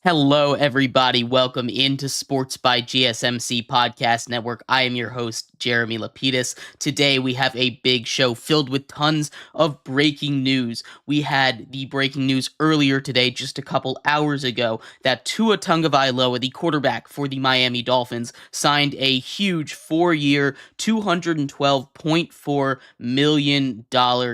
Hello, everybody. Welcome into Sports by GSMC Podcast Network. I am your host, Jeremy Lapidus. Today, we have a big show filled with tons of breaking news. We had the breaking news earlier today, just a couple hours ago, that Tua Tagovailoa, the quarterback for the Miami Dolphins, signed a huge 4-year, $212.4 million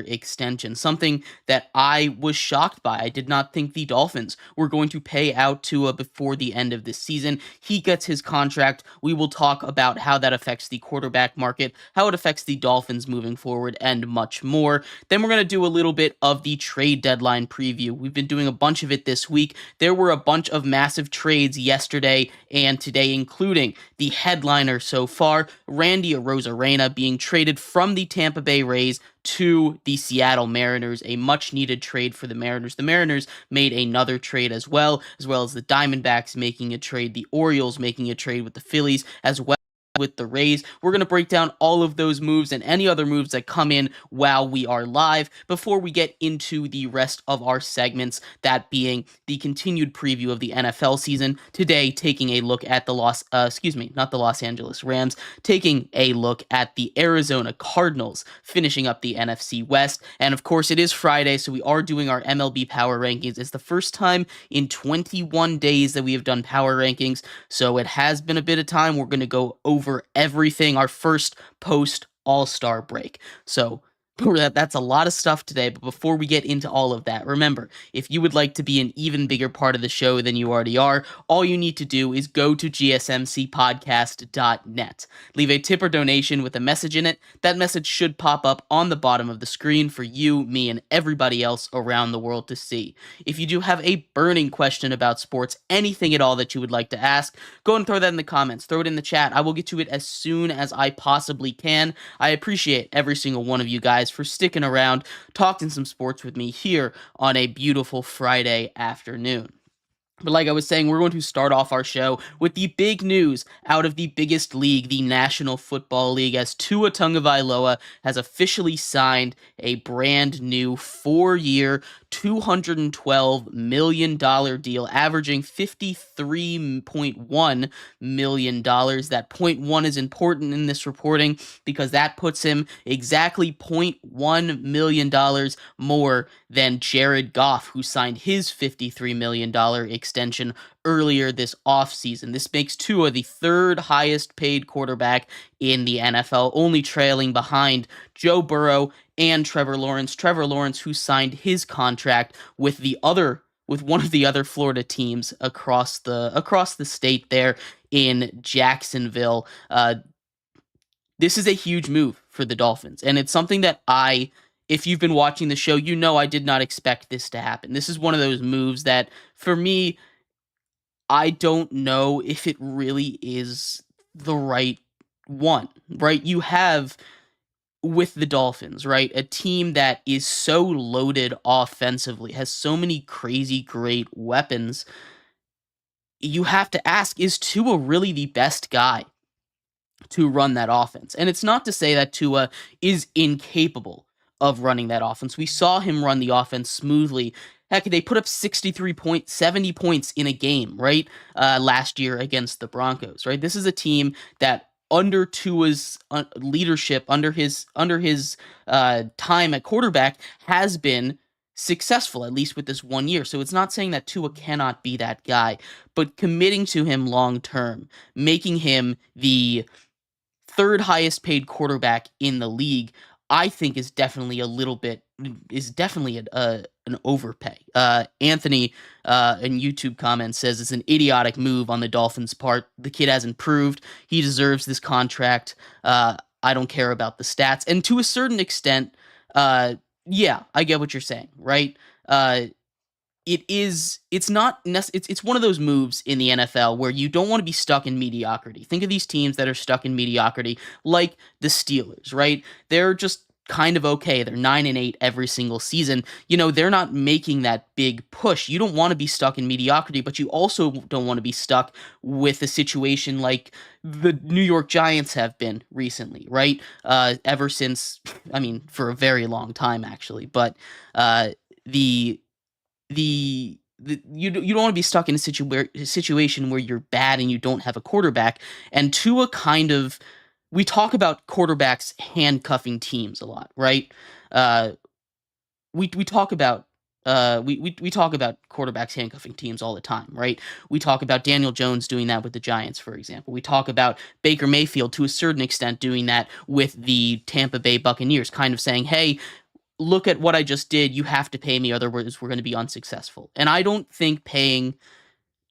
extension, something that I was shocked by. I did not think the Dolphins were going to pay out Tua before the end of this season. He gets his contract. We will talk about how that affects the quarterback market, how it affects the Dolphins moving forward, and much more. Then we're going to do a little bit of the trade deadline preview. We've been doing a bunch of it this week. There were a bunch of massive trades yesterday and today, including the headliner so far, Randy Arozarena being traded from the Tampa Bay Rays to the Seattle Mariners, a much-needed trade for the Mariners. The Mariners made another trade as well as the Diamondbacks making a trade, the Orioles making a trade with the Phillies, as well with the Rays. We're going to break down all of those moves and any other moves that come in while we are live before we get into the rest of our segments, that being the continued preview of the NFL season. Today, taking a look at the Los Angeles Rams, taking a look at the Arizona Cardinals, finishing up the NFC West. And of course, it is Friday, so we are doing our MLB Power Rankings. It's the first time in 21 days that we have done Power Rankings, so it has been a bit of time. We're going to go over everything, our first post All-Star break. So that's a lot of stuff today, but before we get into all of that, remember, if you would like to be an even bigger part of the show than you already are, all you need to do is go to gsmcpodcast.net. Leave a tip or donation with a message in it. That message should pop up on the bottom of the screen for you, me, and everybody else around the world to see. If you do have a burning question about sports, anything at all that you would like to ask, go and throw that in the comments. Throw it in the chat. I will get to it as soon as I possibly can. I appreciate every single one of you guys for sticking around, talking some sports with me here on a beautiful Friday afternoon. But like I was saying, we're going to start off our show with the big news out of the biggest league, the National Football League, as Tua Tagovailoa has officially signed a brand new 4-year, $212 million deal, averaging $53.1 million. That .1 is important in this reporting because that puts him exactly $0.1 million more than Jared Goff, who signed his $53 million extension earlier this offseason. This makes Tua the third highest paid quarterback in the NFL, only trailing behind Joe Burrow and Trevor Lawrence. Trevor Lawrence, who signed his contract with one of the other Florida teams across the state there in Jacksonville. This is a huge move for the Dolphins, and it's something that if you've been watching the show, you know I did not expect this to happen. This is one of those moves that, for me, I don't know if it really is the right one, right? You have, with the Dolphins, right, a team that is so loaded offensively, has so many crazy great weapons. You have to ask, is Tua really the best guy to run that offense? And it's not to say that Tua is incapable of running that offense. We saw him run the offense smoothly. Heck, they put up 70 points in a game, right? Last year against the Broncos, right? This is a team that under Tua's leadership, under his time at quarterback, has been successful, at least with this 1 year. So it's not saying that Tua cannot be that guy, but committing to him long term, making him the third highest paid quarterback in the league, I think is definitely an overpay. Anthony in YouTube comments says it's an idiotic move on the Dolphins' part. The kid has improved. He deserves this contract. I don't care about the stats. And to a certain extent, yeah, I get what you're saying, right? It's one of those moves in the NFL where you don't want to be stuck in mediocrity. Think of these teams that are stuck in mediocrity, like the Steelers, right? They're just kind of okay. They're 9-8 every single season. They're not making that big push. You don't want to be stuck in mediocrity, but you also don't want to be stuck with a situation like the New York Giants have been recently, right? Ever since, I mean, for a very long time actually. But uh, the you don't want to be stuck in a situation where you're bad and you don't have a quarterback. And Tua kind of, we talk about quarterbacks handcuffing teams a lot, right? Uh, we talk about we talk about quarterbacks handcuffing teams all the time, right? We talk about Daniel Jones doing that with the Giants, for example. We talk about Baker Mayfield to a certain extent doing that with the Tampa Bay Buccaneers, kind of saying, "Hey, look at what I just did. You have to pay me, otherwise we're going to be unsuccessful." And I don't think paying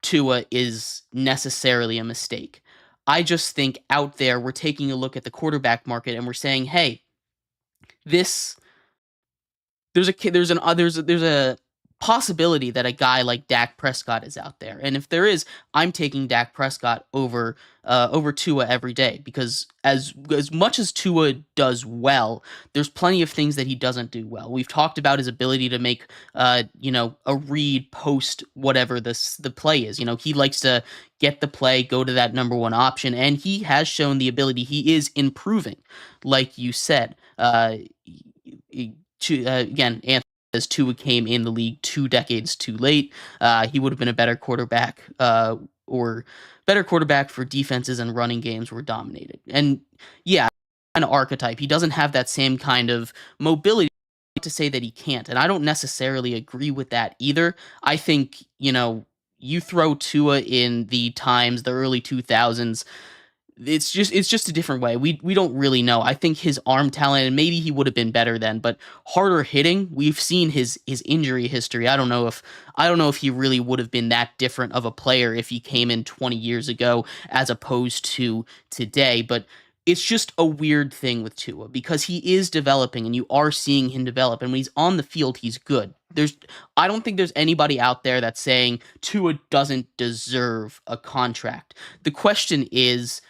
Tua is necessarily a mistake. I just think out there we're taking a look at the quarterback market and we're saying, "Hey, this there's a possibility that a guy like Dak Prescott is out there, and if there is, I'm taking Dak Prescott over Tua every day because as much as Tua does well, there's plenty of things that he doesn't do well. We've talked about his ability to make a read post whatever the play is. He likes to get the play, go to that number one option, and he has shown the ability. He is improving, like you said. Again, Anthony says Tua came in the league 2 decades too late. He would have been a better quarterback, or better quarterback for defenses and running games were dominated. And yeah, an archetype. He doesn't have that same kind of mobility to say that he can't. And I don't necessarily agree with that either. I think, you throw Tua in the early 2000s, it's just a different way. We don't really know. I think his arm talent, and maybe he would have been better then, but harder hitting, we've seen his injury history. I don't know if he really would have been that different of a player if he came in 20 years ago as opposed to today. But it's just a weird thing with Tua because he is developing and you are seeing him develop, and when he's on the field, he's good. I don't think there's anybody out there that's saying Tua doesn't deserve a contract. The question is,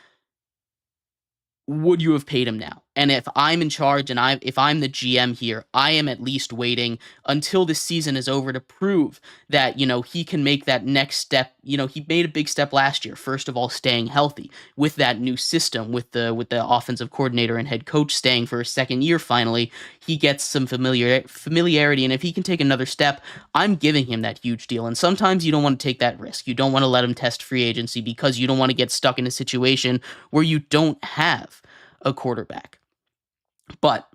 would you have paid him now? And if I'm in charge and if I'm the GM here, I am at least waiting until the season is over to prove that, he can make that next step. He made a big step last year. First of all, staying healthy with that new system, with the offensive coordinator and head coach staying for a second year finally, he gets some familiarity, and if he can take another step, I'm giving him that huge deal. And sometimes you don't want to take that risk. You don't want to let him test free agency because you don't want to get stuck in a situation where you don't have a quarterback. But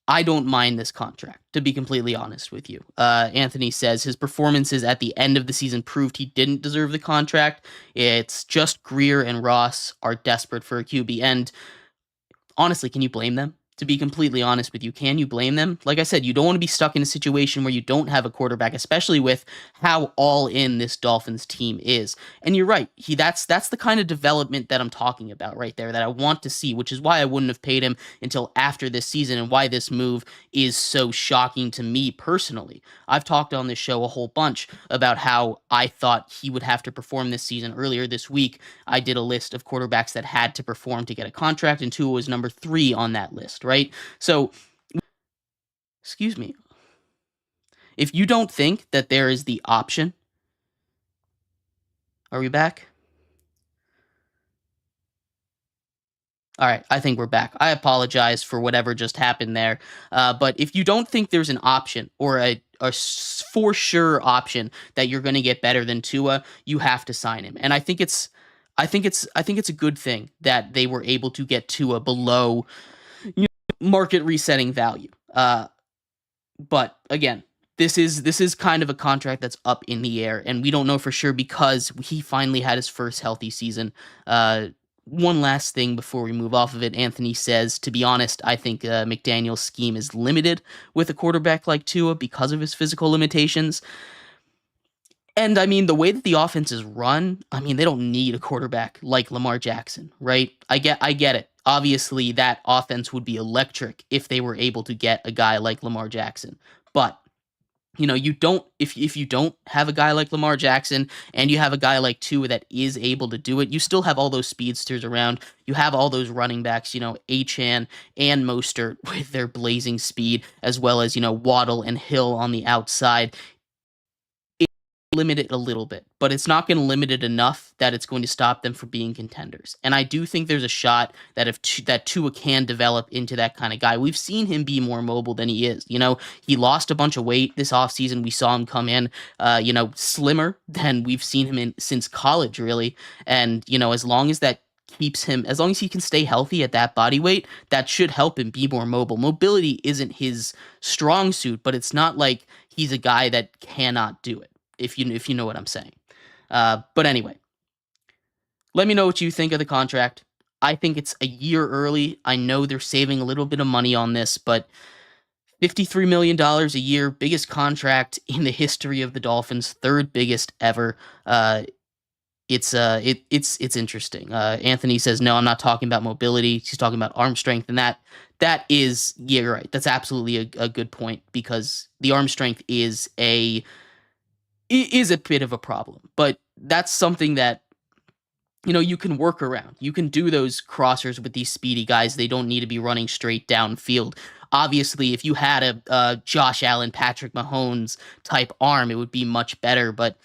I don't mind this contract, to be completely honest with you. Anthony says his performances at the end of the season proved he didn't deserve the contract. It's just Greer and Ross are desperate for a QB. And honestly, can you blame them? To be completely honest with you, can you blame them? Like I said, you don't want to be stuck in a situation where you don't have a quarterback, especially with how all in this Dolphins team is. And you're right. That's the kind of development that I'm talking about right there that I want to see, which is why I wouldn't have paid him until after this season and why this move is so shocking to me personally. I've talked on this show a whole bunch about how I thought he would have to perform this season. Earlier this week, I did a list of quarterbacks that had to perform to get a contract, and Tua was number 3 on that list, right? So, excuse me. If you don't think that there is the option, are we back? All right, I think we're back. I apologize for whatever just happened there. But if you don't think there's an option or a for sure option that you're going to get better than Tua, you have to sign him. And I think it's a good thing that they were able to get Tua below market resetting value. But again, this is kind of a contract that's up in the air, and we don't know for sure because he finally had his first healthy season. One last thing before we move off of it, Anthony says, to be honest, I think McDaniel's scheme is limited with a quarterback like Tua because of his physical limitations. And I mean, the way that the offense is run, I mean, they don't need a quarterback like Lamar Jackson, right? I get it. Obviously, that offense would be electric if they were able to get a guy like Lamar Jackson. But You don't if you don't have a guy like Lamar Jackson and you have a guy like Tua that is able to do it, you still have all those speedsters around. You have all those running backs, Achan and Mostert with their blazing speed, as well as, Waddle and Hill on the outside. Limit it a little bit, but it's not going to limit it enough that it's going to stop them from being contenders. And I do think there's a shot that that Tua can develop into that kind of guy. We've seen him be more mobile than he is. He lost a bunch of weight this offseason. We saw him come in, slimmer than we've seen him in since college, really. And as long as he can stay healthy at that body weight, that should help him be more mobile. Mobility isn't his strong suit, but it's not like he's a guy that cannot do it, if you know what I'm saying. But anyway, let me know what you think of the contract. I think it's a year early. I know they're saving a little bit of money on this, but $53 million a year, biggest contract in the history of the Dolphins, third biggest ever. It's interesting. Anthony says, no, I'm not talking about mobility. He's talking about arm strength, and that is, yeah, you're right. That's absolutely a good point, because the arm strength is a bit of a problem, but that's something that you can work around. You can do those crossers with these speedy guys. They don't need to be running straight downfield. Obviously, if you had a Josh Allen, Patrick Mahomes type arm, it would be much better. But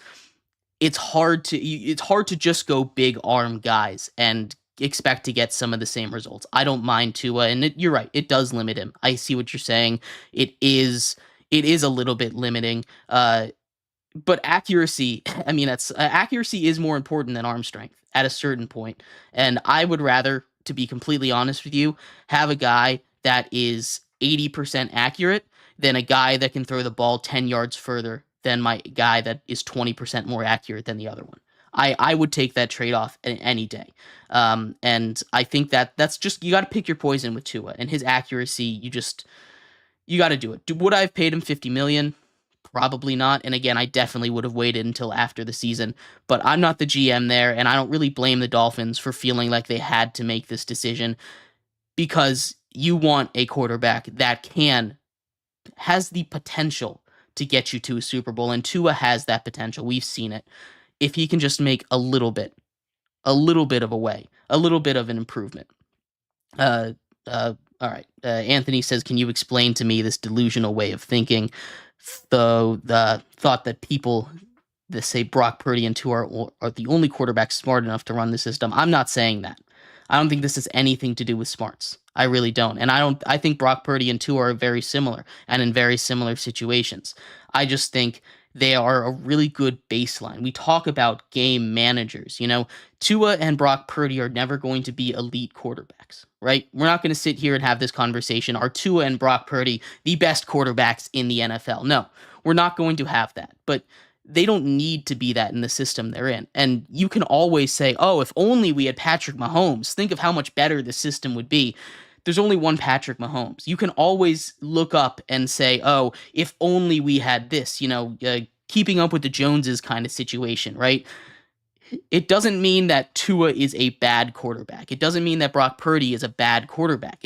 it's hard to just go big arm guys and expect to get some of the same results. I don't mind Tua, and you're right, it does limit him. I see what you're saying. It is a little bit limiting. But accuracy, I mean, that's accuracy is more important than arm strength at a certain point. And I would rather, to be completely honest with you, have a guy that is 80% accurate than a guy that can throw the ball 10 yards further than my guy that is 20% more accurate than the other one. I would take that trade off any day. And I think that's just, you got to pick your poison with Tua and his accuracy. You got to do it. Would I have paid him 50 million? Probably not. And again, I definitely would have waited until after the season, but I'm not the GM there, and I don't really blame the Dolphins for feeling like they had to make this decision, because you want a quarterback that has the potential to get you to a Super Bowl, and Tua has that potential. We've seen it. If he can just make a little bit of a way, a little bit of an improvement. Uh, all right. Anthony says, "Can you explain to me this delusional way of thinking? The thought that people that say Brock Purdy and Tua are the only quarterbacks smart enough to run the system." I'm not saying that. I don't think this has anything to do with smarts. I really don't. And I think Brock Purdy and Tua are very similar and in very similar situations. I just think they are a really good baseline. We talk about game managers. Tua and Brock Purdy are never going to be elite quarterbacks, right? We're not going to sit here and have this conversation. Are Tua and Brock Purdy the best quarterbacks in the NFL? No, we're not going to have that. But they don't need to be that in the system they're in. And you can always say, oh, if only we had Patrick Mahomes, think of how much better the system would be. There's only one Patrick Mahomes. You can always look up and say, oh, if only we had this, keeping up with the Joneses kind of situation, right? It doesn't mean that Tua is a bad quarterback. It doesn't mean that Brock Purdy is a bad quarterback.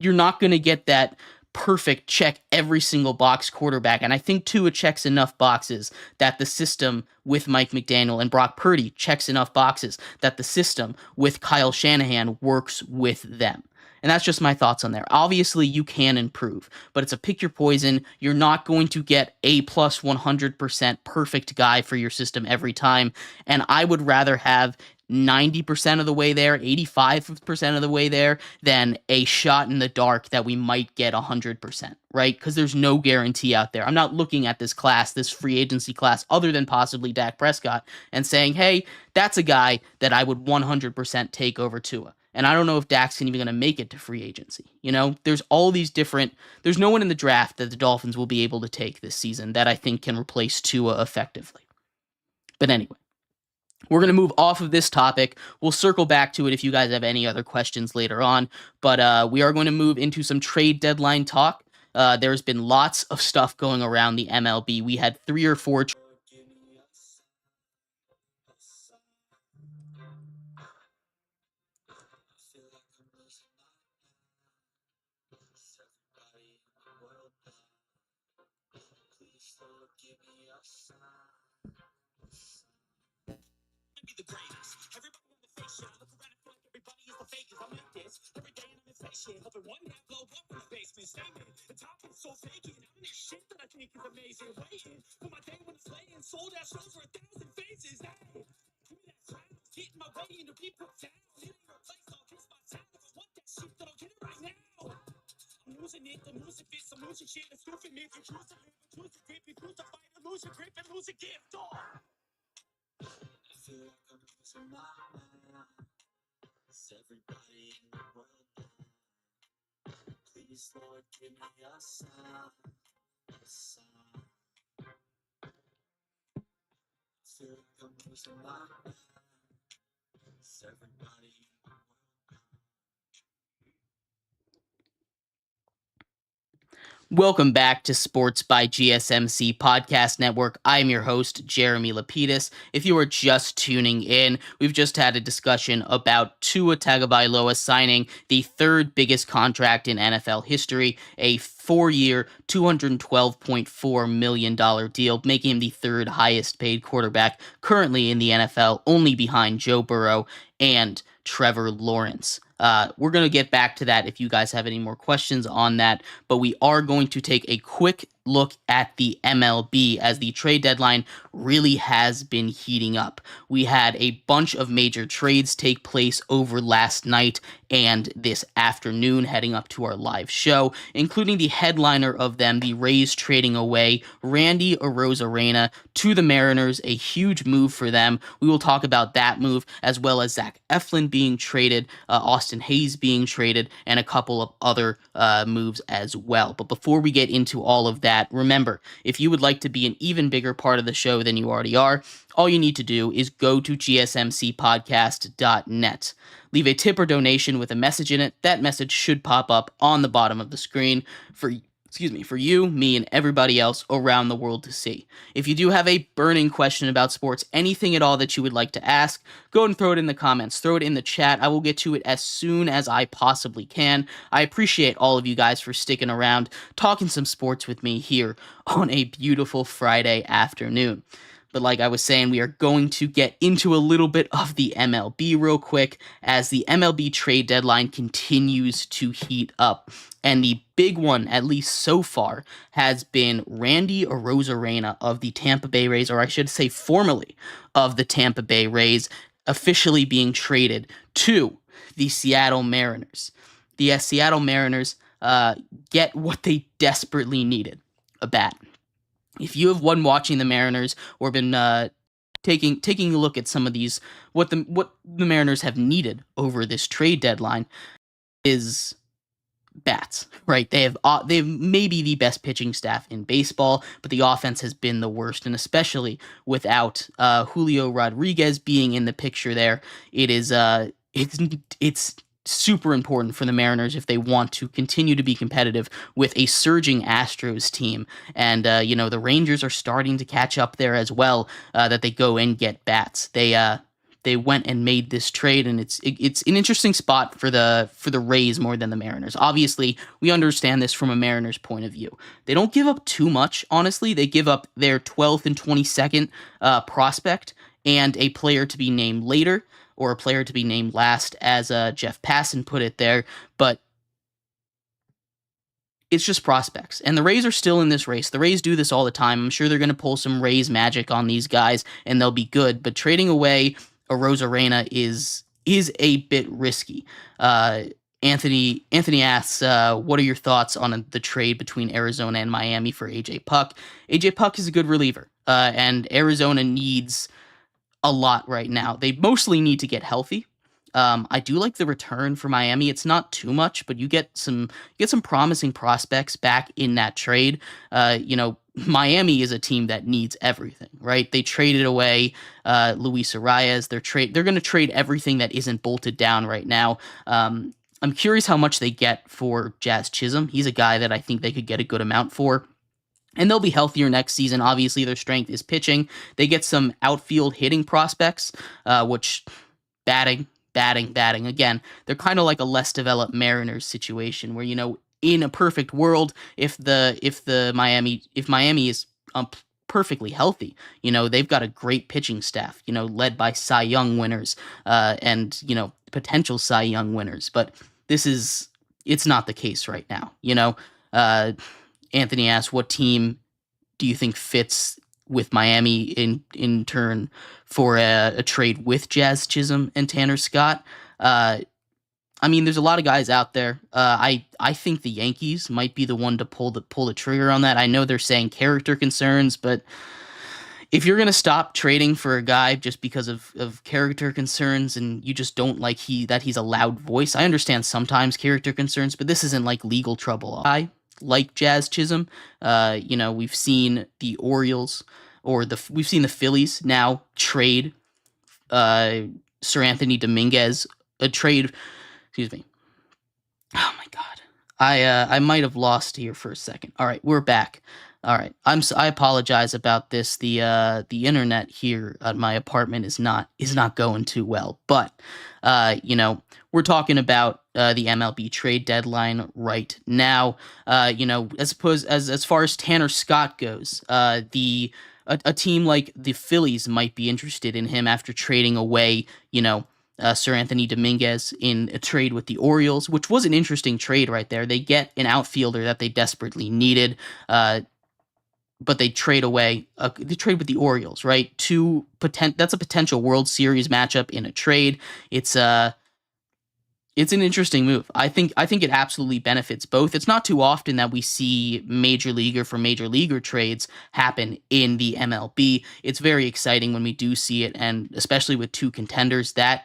You're not going to get that perfect check every single box quarterback. And I think Tua checks enough boxes that the system with Mike McDaniel, and Brock Purdy checks enough boxes that the system with Kyle Shanahan works with them. And that's just my thoughts on there. Obviously, you can improve, but it's a pick your poison. You're not going to get a plus 100% perfect guy for your system every time. And I would rather have 90% of the way there, 85% of the way there, than a shot in the dark that we might get 100%, right? Because there's no guarantee out there. I'm not looking at this class, this free agency class, other than possibly Dak Prescott, and saying, hey, that's a guy that I would 100% take over Tua. And I don't know if Dak's even going to make it to free agency. There's all these there's no one in the draft that the Dolphins will be able to take this season that I think can replace Tua effectively. But anyway, we're going to move off of this topic. We'll circle back to it if you guys have any other questions later on. But we are going to move into some trade deadline talk. There's been lots of stuff going around the MLB. We had 3 or 4 Be the greatest. Everybody on the face shit. I look around and feel like everybody is the fakest. I'm like this. Every day and I'm inflation. Helping one half blow up in the basement. Statement. The top is so vacant. I'm in this shit that I think is amazing. Waiting for my day when it's laying. Sold out shows for 1,000 faces. Hey, give me that crown. Get in my way and to be put down. It ain't your place. I'll kiss my town. If I want that shit, then I'll get it right now. I'm losing it, I'm losing fits, I'm losing shit. It's goofing me. If you choose to live, choose to grip, you choose to fight, or lose your grip and lose a gift. Oh. I feel like I'm losing my mind. Is everybody in the world now? Please, Lord, give me a sign. A sign. I feel like I'm losing my mind. Is everybody in the world now? Welcome back to Sports by GSMC Podcast Network. I'm your host, Jeremy Lapidus. If you are just tuning in, we've just had a discussion about Tua Tagovailoa signing the third biggest contract in NFL history, a 4-year, $212.4 million deal, making him the third highest paid quarterback currently in the NFL, only behind Joe Burrow and Trevor Lawrence. We're going to get back to that if you guys have any more questions on that, but we are going to take a quick look at the MLB as the trade deadline really has been heating up. We had a bunch of major trades take place over last night and this afternoon heading up to our live show, including the headliner of them, the Rays trading away Randy Arozarena to the Mariners, a huge move for them. We will talk about that move as well as Zach Eflin being traded, Austin Hayes being traded, and a couple of other moves as well. But before we get into all of that, remember, if you would like to be an even bigger part of the show than you already are, all you need to do is go to gsmcpodcast.net. Leave a tip or donation with a message in it. That message should pop up on the bottom of the screen for you, me, and everybody else around the world to see. If you do have a burning question about sports, anything at all that you would like to ask, go and throw it in the comments. Throw it in the chat. I will get to it as soon as I possibly can. I appreciate all of you guys for sticking around, talking some sports with me here on a beautiful Friday afternoon. But like I was saying, we are going to get into a little bit of the MLB real quick as the MLB trade deadline continues to heat up. And the big one, at least so far, has been Randy Arozarena of the Tampa Bay Rays, or I should say formerly of the Tampa Bay Rays, officially being traded to the Seattle Mariners. The Seattle Mariners get what they desperately needed, a bat. If you have been watching the Mariners or been taking a look at some of these, what the Mariners have needed over this trade deadline is bats, right? They have maybe the best pitching staff in baseball, but the offense has been the worst, and especially without Julio Rodriguez being in the picture there, it's super important for the Mariners if they want to continue to be competitive with a surging Astros team. And, the Rangers are starting to catch up there as well, that they go and get bats. They went and made this trade, and it's an interesting spot for the Rays more than the Mariners. Obviously, we understand this from a Mariners point of view. They don't give up too much, honestly. They give up their 12th and 22nd prospect and a player to be named later, or a player to be named last, as Jeff Passan put it there, but it's just prospects. And the Rays are still in this race. The Rays do this all the time. I'm sure they're going to pull some Rays magic on these guys, and they'll be good, but trading away Arozarena is a bit risky. Anthony asks, what are your thoughts on the trade between Arizona and Miami for AJ Puck? AJ Puck is a good reliever, and Arizona needs a lot right now. They mostly need to get healthy. I do like the return for Miami. It's not too much, but you get some promising prospects back in that trade. Miami is a team that needs everything, right? They traded away Luis Arias. They're going to trade everything that isn't bolted down right now. I'm curious how much they get for Jazz Chisholm. He's a guy that I think they could get a good amount for. And they'll be healthier next season. Obviously, their strength is pitching. They get some outfield hitting prospects, which batting. Again, they're kind of like a less developed Mariners situation where, in a perfect world, if Miami is perfectly healthy. They've got a great pitching staff, led by Cy Young winners, and, potential Cy Young winners. But it's not the case right now. Uh, Anthony asked, what team do you think fits with Miami in turn for a trade with Jazz Chisholm and Tanner Scott? There's a lot of guys out there. I think the Yankees might be the one to pull the trigger on that. I know they're saying character concerns, but if you're gonna stop trading for a guy just because of character concerns and you just don't like that he's a loud voice, I understand sometimes character concerns, but this isn't like legal trouble. I like Jazz Chisholm. We've seen the Orioles we've seen the Phillies now trade Sir Anthony Dominguez, a trade. Excuse me. Oh my God. I might have lost here for a second. All right, we're back. All right. I apologize about this. The internet here at my apartment is not going too well. But we're talking about the MLB trade deadline right now. As far as Tanner Scott goes, a team like the Phillies might be interested in him after trading away, Sir Anthony Dominguez in a trade with the Orioles, which was an interesting trade right there. They get an outfielder that they desperately needed, but they trade away. They trade with the Orioles, right? That's a potential World Series matchup in a trade. It's an interesting move. I think it absolutely benefits both. It's not too often that we see major leaguer for major leaguer trades happen in the MLB. It's very exciting when we do see it, and especially with two contenders, that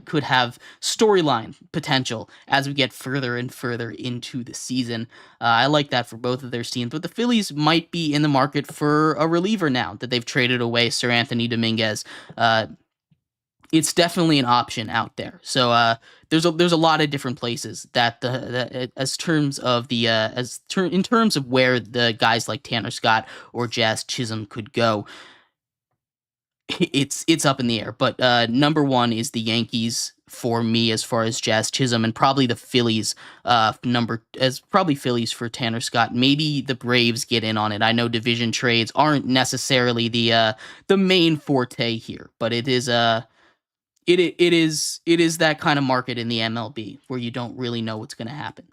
could have storyline potential as we get further and further into the season. I like that for both of their teams, but the Phillies might be in the market for a reliever now that they've traded away Sir Anthony Dominguez. It's definitely an option out there. So there's a lot of different places that in terms of where the guys like Tanner Scott or Jazz Chisholm could go. It's up in the air, but number one is the Yankees for me as far as Jazz Chisholm, and probably the Phillies probably Phillies for Tanner Scott. Maybe the Braves get in on it. I know division trades aren't necessarily the main forte here, but it is that kind of market in the MLB where you don't really know what's going to happen.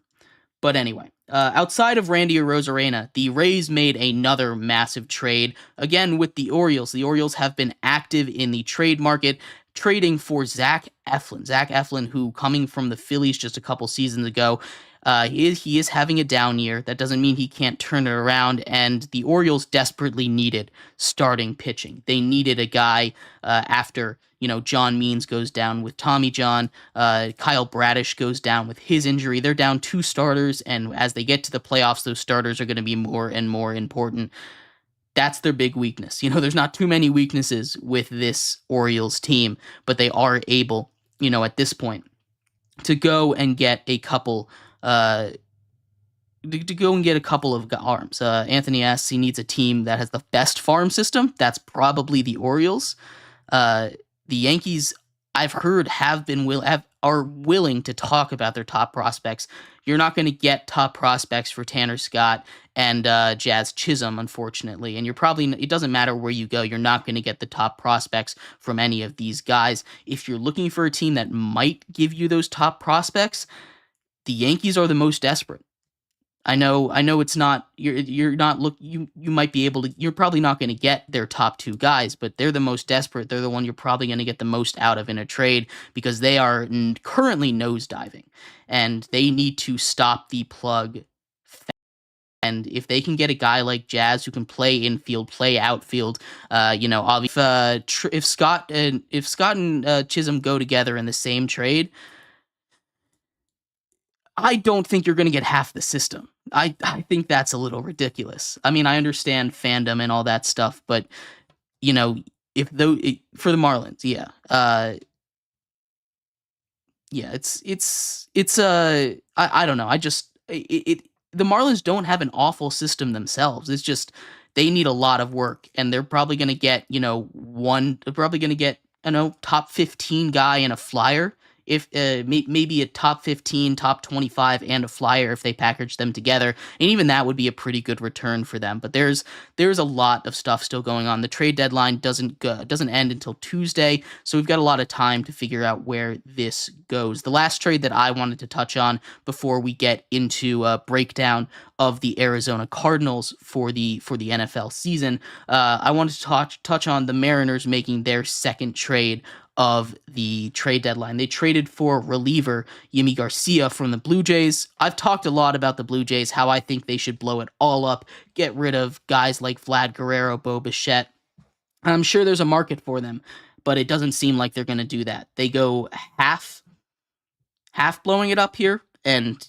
But anyway, outside of Randy Arozarena, the Rays made another massive trade, again with the Orioles. The Orioles have been active in the trade market, trading for Zach Eflin. Zach Eflin, who coming from the Phillies just a couple seasons ago, he is having a down year. That doesn't mean he can't turn it around, and the Orioles desperately needed starting pitching. They needed a guy after John Means goes down with Tommy John, Kyle Bradish goes down with his injury. They're down two starters, and as they get to the playoffs, those starters are going to be more and more important. That's their big weakness. There's not too many weaknesses with this Orioles team, but they are able, at this point, to go and get a couple of arms. Anthony asks he needs a team that has the best farm system. That's probably the Orioles. The Yankees, I've heard, are willing to talk about their top prospects. You're not going to get top prospects for Tanner Scott and Jazz Chisholm, unfortunately. And it doesn't matter where you go, you're not going to get the top prospects from any of these guys. If you're looking for a team that might give you those top prospects, the Yankees are the most desperate. I know it's not you might be able to, you're probably not going to get their top two guys, but they're the most desperate. They're the one you're probably going to get the most out of in a trade because they are currently nosediving and they need to stop the plug. And if they can get a guy like Jazz who can play infield, play outfield, obviously if Scott and Chisholm go together in the same trade, I don't think you're going to get half the system. I think that's a little ridiculous. I understand fandom and all that stuff, but for the Marlins, yeah, I don't know. The Marlins don't have an awful system themselves. It's just they need a lot of work, and they're probably going to get top 15 guy in a flyer if maybe a top 15, top 25, and a flyer if they package them together, and even that would be a pretty good return for them. But there's a lot of stuff still going on. The trade deadline doesn't end until Tuesday, so we've got a lot of time to figure out where this goes. The last trade that I wanted to touch on before we get into a breakdown of the Arizona Cardinals for the NFL season, I wanted to touch on the Mariners making their second trade of the trade deadline. They traded for reliever Yimi Garcia from the Blue Jays. I've talked a lot about the Blue Jays, how I think they should blow it all up, get rid of guys like Vlad Guerrero, Bo Bichette. I'm sure there's a market for them, but it doesn't seem like they're going to do that. They go half blowing it up here, and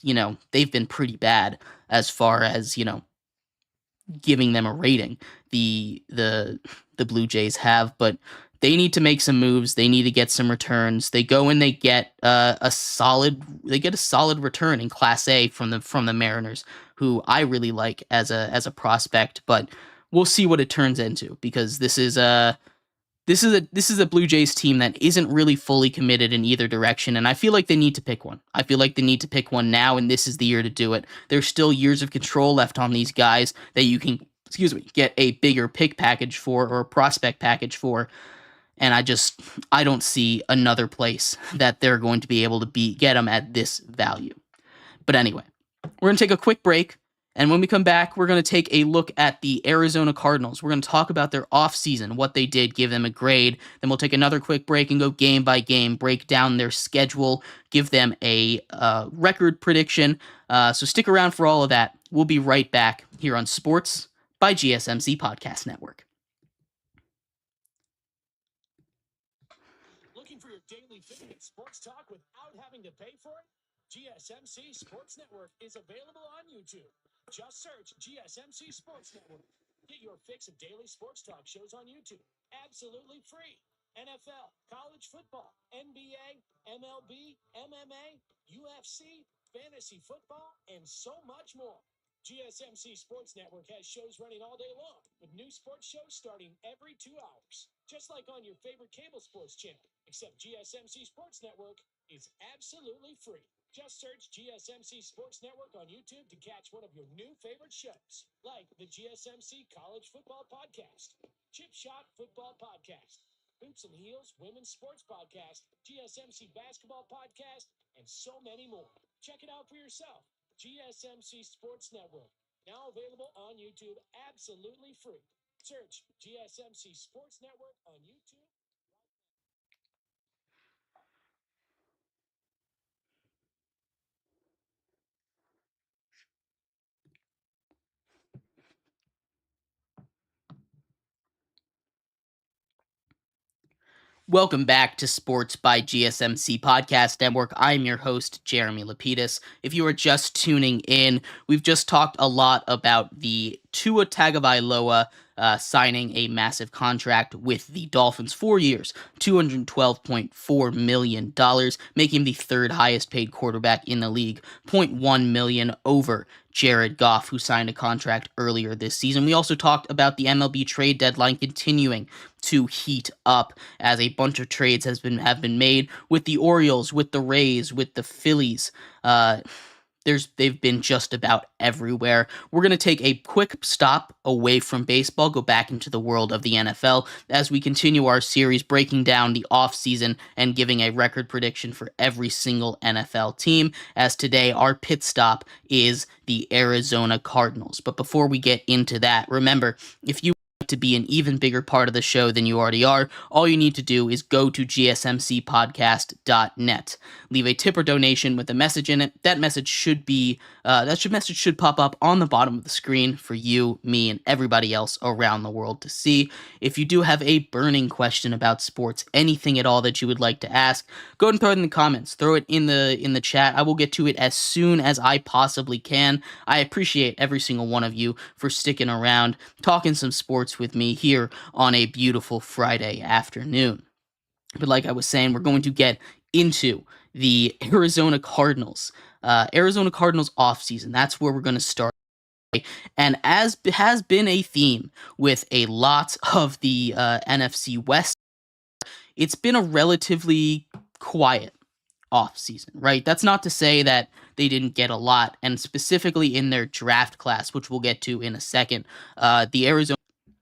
they've been pretty bad as far as giving them a rating. The Blue Jays have, but they need to make some moves. They need to get some returns. They go and they get a solid return in Class A from the Mariners, who I really like as a prospect. But we'll see what it turns into, because this is a Blue Jays team that isn't really fully committed in either direction, and I feel like they need to pick one. I feel like they need to pick one now, and this is the year to do it. There's still years of control left on these guys that you can, get a bigger pick package for, or a prospect package for, and I don't see another place that they're going to be able to get them at this value. But anyway, we're going to take a quick break. And when we come back, we're going to take a look at the Arizona Cardinals. We're going to talk about their offseason, what they did, give them a grade. Then we'll take another quick break and go game by game, break down their schedule, give them a record prediction. So stick around for all of that. We'll be right back here on Sports by GSMC Podcast Network. Looking for your daily fitness sports talk without having to pay for it? GSMC Sports Network is available on YouTube. Just search GSMC Sports Network. Get your fix of daily sports talk shows on YouTube, absolutely free. NFL, college football, NBA, MLB, MMA, UFC, fantasy football, and so much more. GSMC Sports Network has shows running all day long, with new sports shows starting every 2 hours. Just like on your favorite cable sports channel, except GSMC Sports Network is absolutely free. Just search GSMC Sports Network on YouTube to catch one of your new favorite shows, like the GSMC College Football Podcast, Chip Shot Football Podcast, Hoops and Heels Women's Sports Podcast, GSMC Basketball Podcast, and so many more. Check it out for yourself. GSMC Sports Network, now available on YouTube, absolutely free. Search GSMC Sports Network on YouTube. Welcome back to Sports by GSMC Podcast Network. I'm your host, Jeremy Lapidus. If you are just tuning in, we've just talked a lot about the Tua Tagovailoa signing a massive contract with the Dolphins, 4 years, $212.4 million, making him the third highest paid quarterback in the league, $0.1 million over Jared Goff, who signed a contract earlier this season. We also talked about the MLB trade deadline continuing to heat up as a bunch of trades have been made with the Orioles, with the Rays, with the Phillies. They've been just about everywhere. We're going to take a quick stop away from baseball, go back into the world of the NFL as we continue our series breaking down the offseason and giving a record prediction for every single NFL team, as today our pit stop is the Arizona Cardinals. But before we get into that, remember, if you to be an even bigger part of the show than you already are, all you need to do is go to gsmcpodcast.net. Leave a tip or donation with a message in it. That message should pop up on the bottom of the screen for you, me, and everybody else around the world to see. If you do have a burning question about sports, anything at all that you would like to ask, go ahead and throw it in the comments. Throw it in the chat. I will get to it as soon as I possibly can. I appreciate every single one of you for sticking around, talking some sports with me here on a beautiful Friday afternoon. But like I was saying, we're going to get into the Arizona Cardinals offseason. That's where we're going to start. And as has been a theme with a lot of the NFC West, it's been a relatively quiet offseason, right? That's not to say that they didn't get a lot, and specifically in their draft class, which we'll get to in a second, the Arizona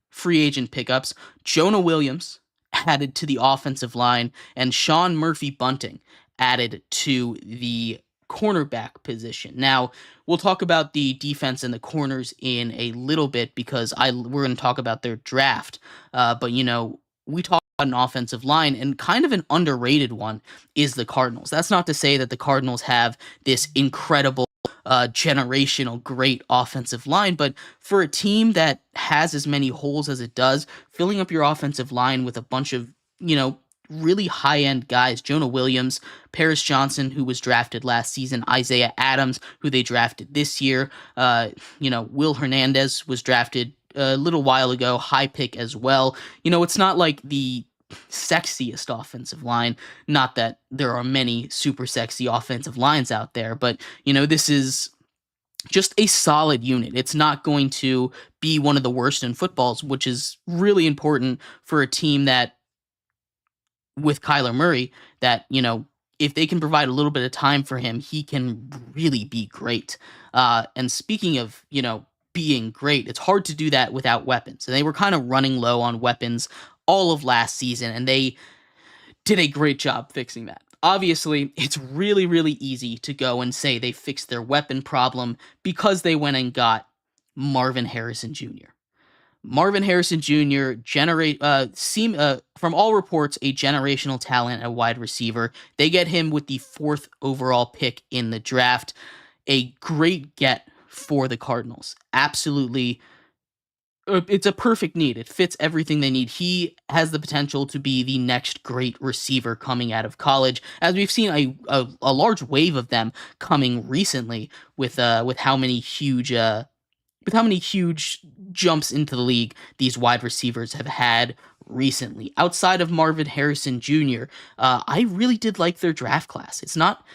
free agent pickups, Jonah Williams added to the offensive line, and Sean Murphy Bunting added to the cornerback position. Now, we'll talk about the defense and the corners in a little bit because we're going to talk about their draft. But we talk about an offensive line, and kind of an underrated one is the Cardinals. That's not to say that the Cardinals have this incredible generational great offensive line, but for a team that has as many holes as it does, filling up your offensive line with a bunch of, really high-end guys, Jonah Williams, Paris Johnson, who was drafted last season, Isaiah Adams, who they drafted this year, Will Hernandez was drafted a little while ago, high pick as well. It's not like the sexiest offensive line. Not that there are many super sexy offensive lines out there, but this is just a solid unit. It's not going to be one of the worst in footballs, which is really important for a team that, with Kyler Murray, that if they can provide a little bit of time for him, he can really be great. And speaking of being great, it's hard to do that without weapons. And they were kind of running low on weapons all of last season, and they did a great job fixing that. Obviously, it's really, really easy to go and say they fixed their weapon problem because they went and got Marvin Harrison Jr. Marvin Harrison Jr. From all reports, a generational talent at wide receiver. They get him with the 4th overall pick in the draft. A great get for the Cardinals. Absolutely. It's a perfect need. It fits everything they need. He has the potential to be the next great receiver coming out of college, as we've seen a large wave of them coming recently with how many huge jumps into the league these wide receivers have had recently. Outside of Marvin Harrison Jr., I really did like their draft class. It's not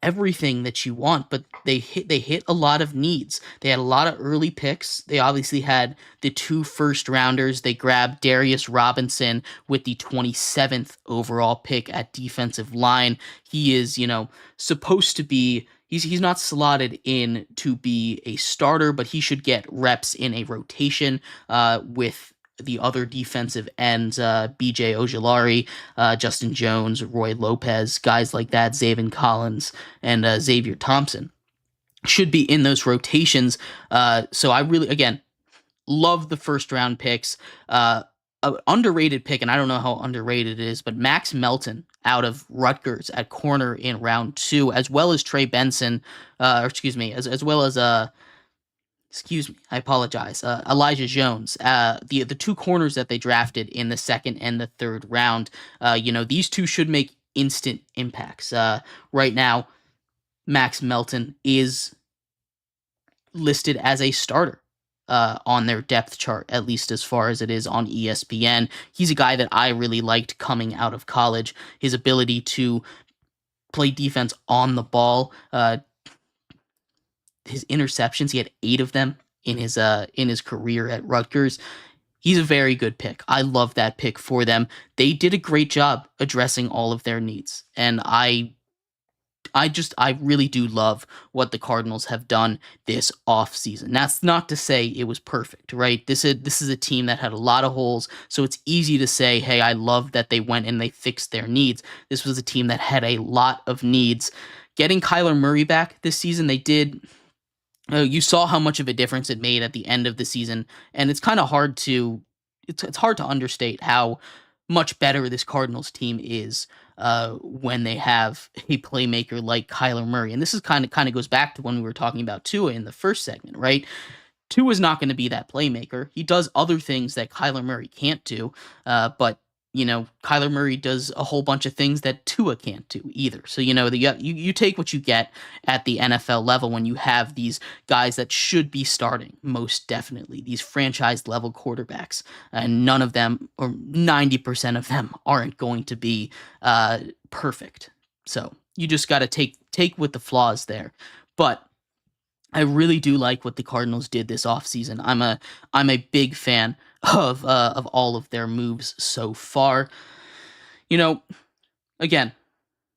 everything that you want, but they hit a lot of needs. They had a lot of early picks. They obviously had the 2 first-rounders. They grabbed Darius Robinson with the 27th overall pick at defensive line. He is, supposed to be. He's not slotted in to be a starter, but he should get reps in a rotation with the other defensive ends, B.J. Ojulari, Justin Jones, Roy Lopez, guys like that, Zaven Collins, and Xavier Thompson should be in those rotations. So I really, again, love the first-round picks. An underrated pick, and I don't know how underrated it is, but Max Melton out of Rutgers at corner in round 2, as well as Trey Benson, as well as I apologize, Elijah Jones, the 2 corners that they drafted in the 2nd and the 3rd round. These 2 should make instant impacts. Right now, Max Melton is listed as a starter on their depth chart, at least as far as it is on ESPN. He's a guy that I really liked coming out of college. His ability to play defense on the ball, his interceptions, he had 8 of them in his career at Rutgers. He's a very good pick. I love that pick for them. They did a great job addressing all of their needs, and I really do love what the Cardinals have done this offseason. That's not to say it was perfect, right? This is a team that had a lot of holes, so it's easy to say, hey, I love that they went and they fixed their needs. This was a team that had a lot of needs. Getting Kyler Murray back this season, they did. You saw how much of a difference it made at the end of the season, and it's kind of hard to it's hard to understate how much better this Cardinals team is when they have a playmaker like Kyler Murray. And this is kind of goes back to when we were talking about Tua in the first segment, right? Tua's not going to be that playmaker. He does other things that Kyler Murray can't do, but Kyler Murray does a whole bunch of things that Tua can't do either. So, you take what you get at the NFL level when you have these guys that should be starting, most definitely, these franchise level quarterbacks. And none of them, or 90% of them, aren't going to be perfect. So you just got to take with the flaws there. But I really do like what the Cardinals did this offseason. I'm a big fan of all of their moves so far. Again,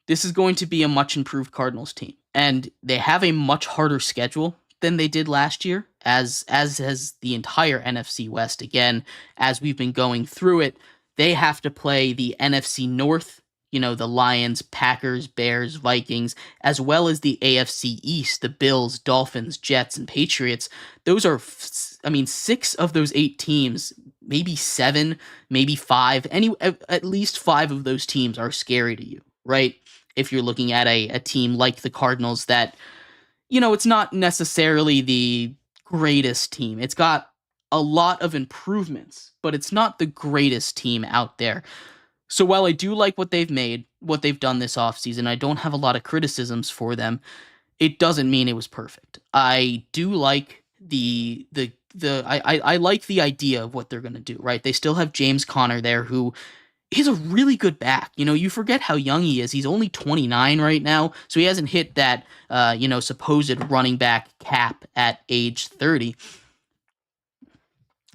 This is going to be a much improved Cardinals team, and they have a much harder schedule than they did last year, as has the entire NFC West. Again, as we've been going through it, they have to play the NFC North, the Lions, Packers, Bears, Vikings, as well as the AFC East, the Bills, Dolphins, Jets, and Patriots. Those are, I mean, 6 of those 8 teams, maybe 7, maybe 5, at least 5 of those teams are scary to you, right? If you're looking at a team like the Cardinals that, it's not necessarily the greatest team. It's got a lot of improvements, but it's not the greatest team out there. So while I do like what they've made, what they've done this offseason, I don't have a lot of criticisms for them. It doesn't mean it was perfect. I do like I like the idea of what they're gonna do, right? They still have James Conner there, who he's a really good back. You forget how young he is. He's only 29 right now, so he hasn't hit that, supposed running back cap at age 30.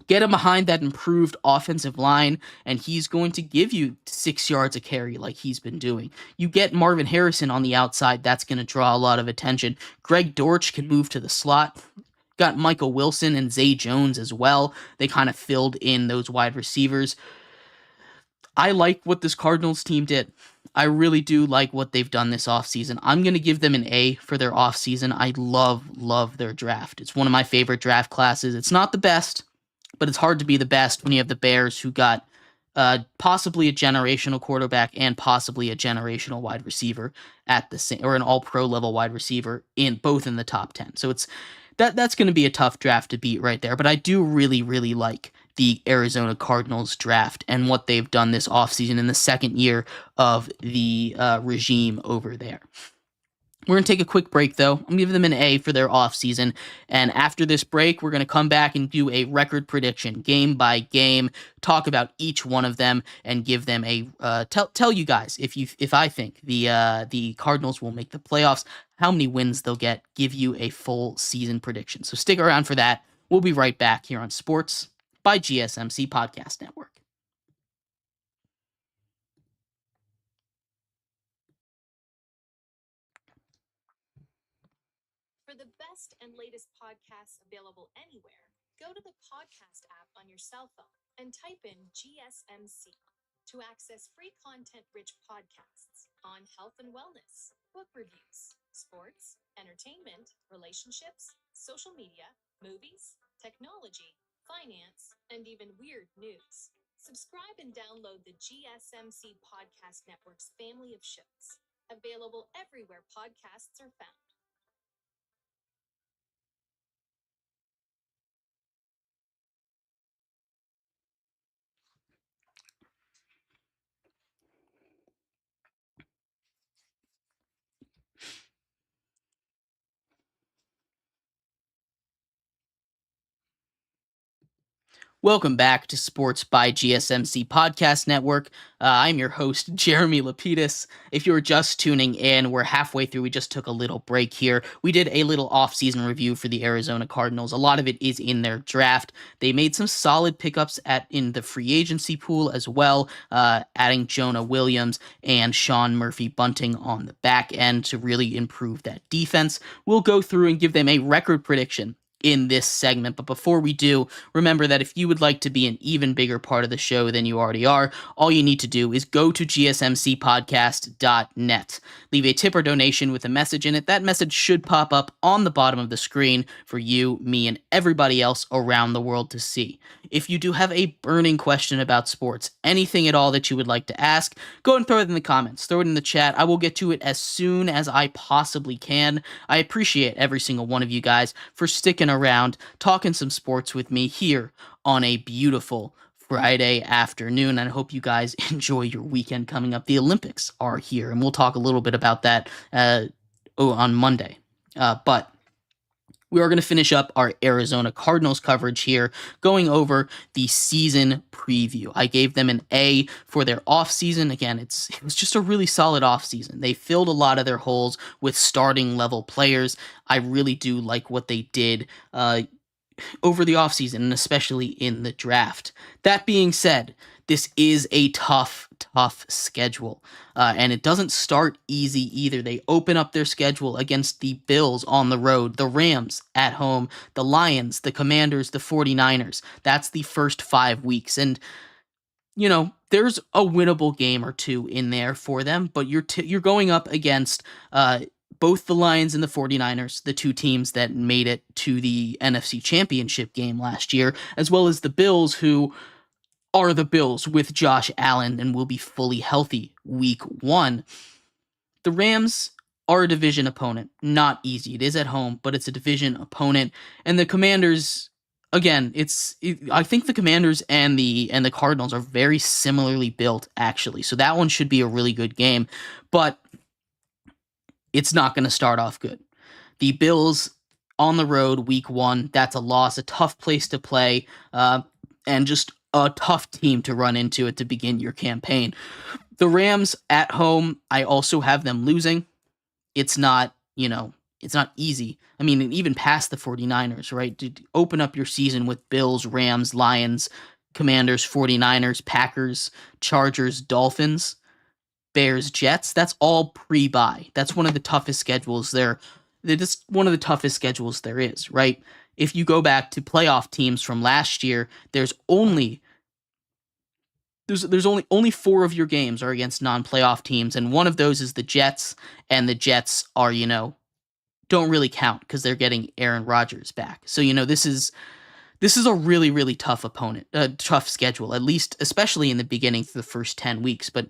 Get him behind that improved offensive line, and he's going to give you 6 yards a carry like he's been doing. You get Marvin Harrison on the outside, that's going to draw a lot of attention. Greg Dortch can move to the slot. Got Michael Wilson and Zay Jones as well. They kind of filled in those wide receivers. I like what this Cardinals team did. I really do like what they've done this offseason. I'm going to give them an A for their offseason. I love their draft. It's one of my favorite draft classes. It's not the best, but it's hard to be the best when you have the Bears, who got possibly a generational quarterback and possibly a generational wide receiver at the same, or an all-pro level wide receiver in the top 10. So that's going to be a tough draft to beat right there. But I do really like the Arizona Cardinals draft and what they've done this offseason in the second year of the regime over there. We're going to take a quick break, though. I'm giving them an A for their offseason. And after this break, we're going to come back and do a record prediction, game by game, talk about each one of them, and give them a tell you guys if I think the Cardinals will make the playoffs, how many wins they'll get, give you a full season prediction. So stick around for that. We'll be right back here on Sports by GSMC Podcast Network. For the best and latest podcasts available anywhere, go to the podcast app on your cell phone and type in GSMC to access free content-rich podcasts on health and wellness, book reviews, sports, entertainment, relationships, social media, movies, technology, finance, and even weird news. Subscribe and download the GSMC Podcast Network's family of shows, available everywhere podcasts are found. Welcome back to Sports by GSMC Podcast Network. I'm your host, Jeremy Lapidus. If you're just tuning in, we're halfway through. We just took a little break here. We did a little off-season review for the Arizona Cardinals. A lot of it is in their draft. They made some solid pickups in the free agency pool as well, adding Jonah Williams and Sean Murphy-Bunting on the back end to really improve that defense. We'll go through and give them a record prediction in this segment. But before we do, remember that if you would like to be an even bigger part of the show than you already are, all you need to do is go to gsmcpodcast.net. Leave a tip or donation with a message in it. That message should pop up on the bottom of the screen for you, me, and everybody else around the world to see. If you do have a burning question about sports, anything at all that you would like to ask, go and throw it in the comments. Throw it in the chat. I will get to it as soon as I possibly can. I appreciate every single one of you guys for sticking around, talking some sports with me here on a beautiful Friday afternoon. And I hope you guys enjoy your weekend coming up. The Olympics are here, and we'll talk a little bit about that on Monday. But we are going to finish up our Arizona Cardinals coverage here, going over the season preview. I gave them an A for their offseason. Again, it was just a really solid offseason. They filled a lot of their holes with starting level players. I really do like what they did over the offseason, and especially in the draft. That being said, this is a tough schedule. And it doesn't start easy either. They open up their schedule against the Bills on the road, the Rams at home, the Lions, the Commanders, the 49ers. That's the first 5 weeks. And, there's a winnable game or two in there for them, but you're going up against both the Lions and the 49ers, the two teams that made it to the NFC Championship game last year, as well as the Bills, who are the Bills with Josh Allen and will be fully healthy week 1. The Rams are a division opponent. Not easy. It is at home, but it's a division opponent. And the Commanders, again, I think the Commanders and the Cardinals are very similarly built, actually. So that one should be a really good game, but it's not going to start off good. The Bills on the road week 1, that's a loss, a tough place to play, and just a tough team to run into it to begin your campaign. The Rams at home, I also have them losing. It's not, it's not easy. I mean, even past the 49ers, right? To open up your season with Bills, Rams, Lions, Commanders, 49ers, Packers, Chargers, Dolphins, Bears, Jets, that's all pre-bye. That's one of the toughest schedules there. It's one of the toughest schedules there is, right? If you go back to playoff teams from last year, there's only 4 of your games are against non-playoff teams, and one of those is the Jets, and the Jets are, don't really count because they're getting Aaron Rodgers back. So, this is a really, really tough opponent, tough schedule, at least, especially in the beginning for the first 10 weeks. But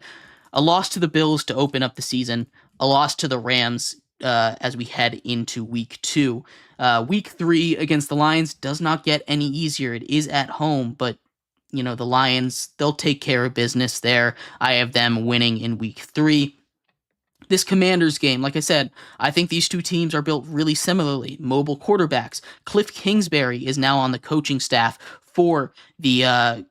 a loss to the Bills to open up the season, a loss to the Rams as we head into week 2. Week 3 against the Lions does not get any easier. It is at home, but the Lions, they'll take care of business there. I have them winning in week 3. This Commanders game, like I said, I think these two teams are built really similarly. Mobile quarterbacks. Cliff Kingsbury is now on the coaching staff for the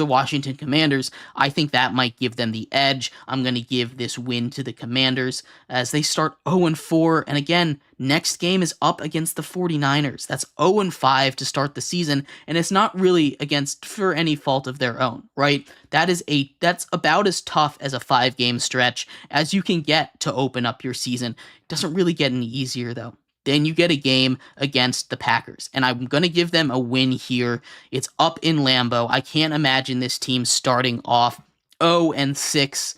Washington Commanders. I think that might give them the edge. I'm going to give this win to the Commanders as they start 0-4. And again, next game is up against the 49ers. That's 0-5 to start the season. And it's not really for any fault of their own, right? That's about as tough as a 5-game stretch as you can get to open up your season. It doesn't really get any easier though. Then you get a game against the Packers, and I'm going to give them a win here. It's up in Lambeau. I can't imagine this team starting off 0-6.